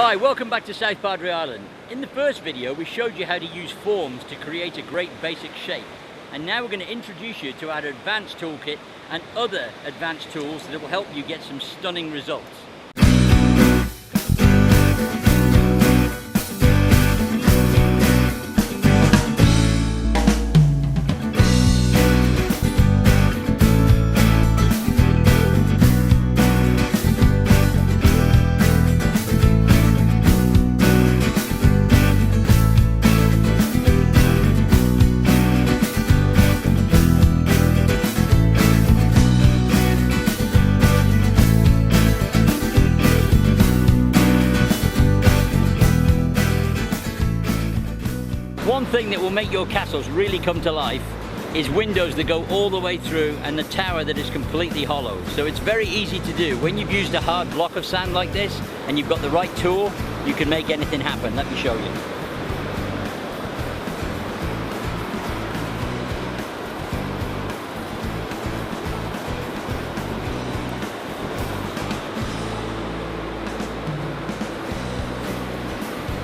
Hi, welcome back to South Padre Island. In the first video we showed you how to use forms to create a great basic shape, and now we're going to introduce you to our advanced toolkit and other advanced tools that will help you get some stunning results. One thing that will make your castles really come to life is windows that go all the way through and the tower that is completely hollow. So it's very easy to do. When you've used a hard block of sand like this and you've got the right tool, you can make anything happen. Let me show you.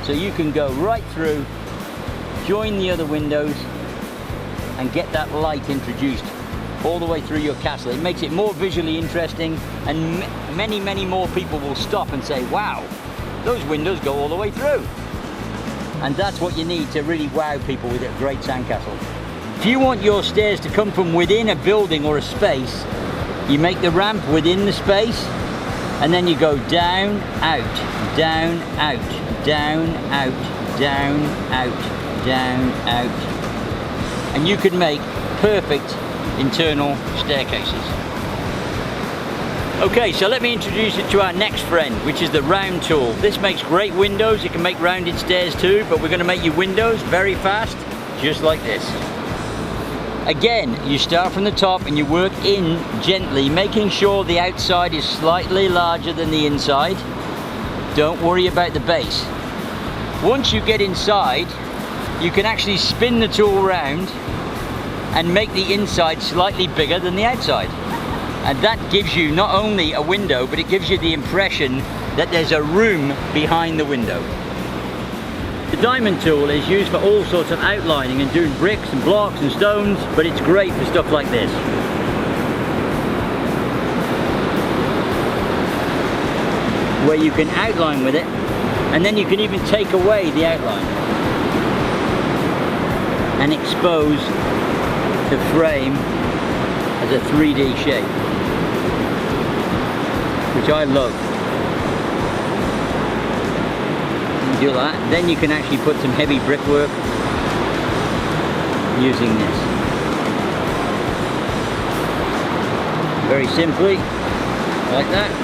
So you can go right through, join the other windows and get that light introduced all the way through your castle. It makes it more visually interesting, and many more people will stop and say, wow, those windows go all the way through. And that's what you need to really wow people with a great sandcastle. If you want your stairs to come from within a building or a space, you make the ramp within the space and then you go down, out, down, out, down, out, down, out, down, out, and you can make perfect internal staircases. Okay, so let me introduce you to our next friend, which is the round tool. This makes great windows. You can make rounded stairs too, but we're going to make you windows very fast, just like this. Again, you start from the top and you work in gently, making sure the outside is slightly larger than the inside. Don't worry about the base. Once you get inside, you can actually spin the tool around and make the inside slightly bigger than the outside. And that gives you not only a window, but it gives you the impression that there's a room behind the window. The diamond tool is used for all sorts of outlining and doing bricks and blocks and stones, but it's great for stuff like this. Where you can outline with it, and then you can even take away the outline and expose the frame as a 3D shape, which I love. You do that, then you can actually put some heavy brickwork using this. Very simply, like that.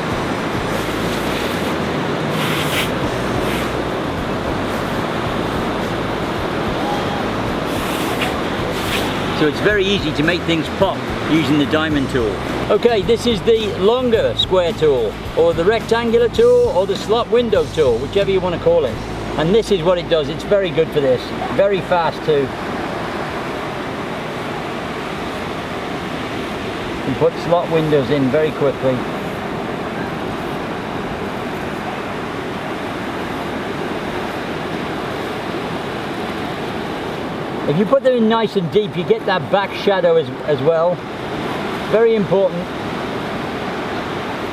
So it's very easy to make things pop using the diamond tool. Okay, this is the longer square tool, or the rectangular tool, or the slot window tool, whichever you want to call it. And this is what it does. It's very good for this. Very fast too. You can put slot windows in very quickly. If you put them in nice and deep, you get that back shadow as well. Very important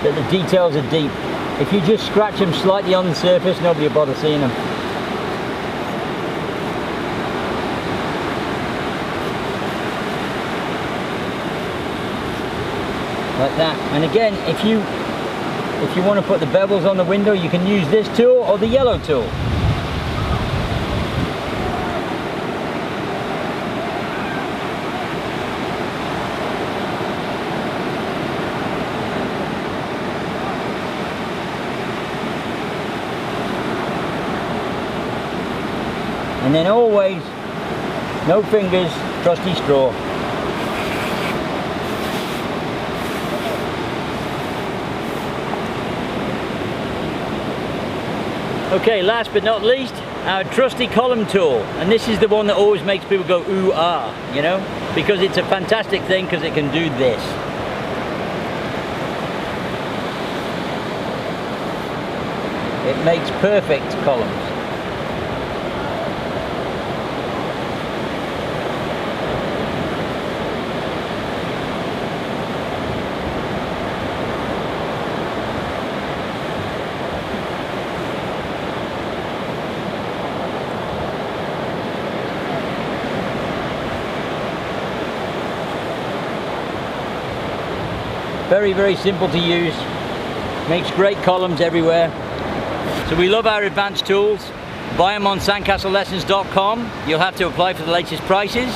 that the details are deep. If you just scratch them slightly on the surface, nobody will bother seeing them. Like that. And again, if you want to put the bevels on the window, you can use this tool or the yellow tool. And then always, no fingers, trusty straw. Okay, last but not least, our trusty column tool. And this is the one that always makes people go ooh ah, you know, because it's a fantastic thing because it can do this. It makes perfect columns. Very, very simple to use. Makes great columns everywhere. So we love our advanced tools. Buy them on sandcastlelessons.com. You'll have to apply for the latest prices.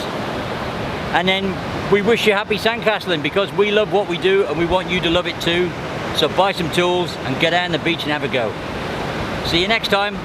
And then we wish you happy sandcastling, because we love what we do and we want you to love it too. So buy some tools and get out on the beach and have a go. See you next time.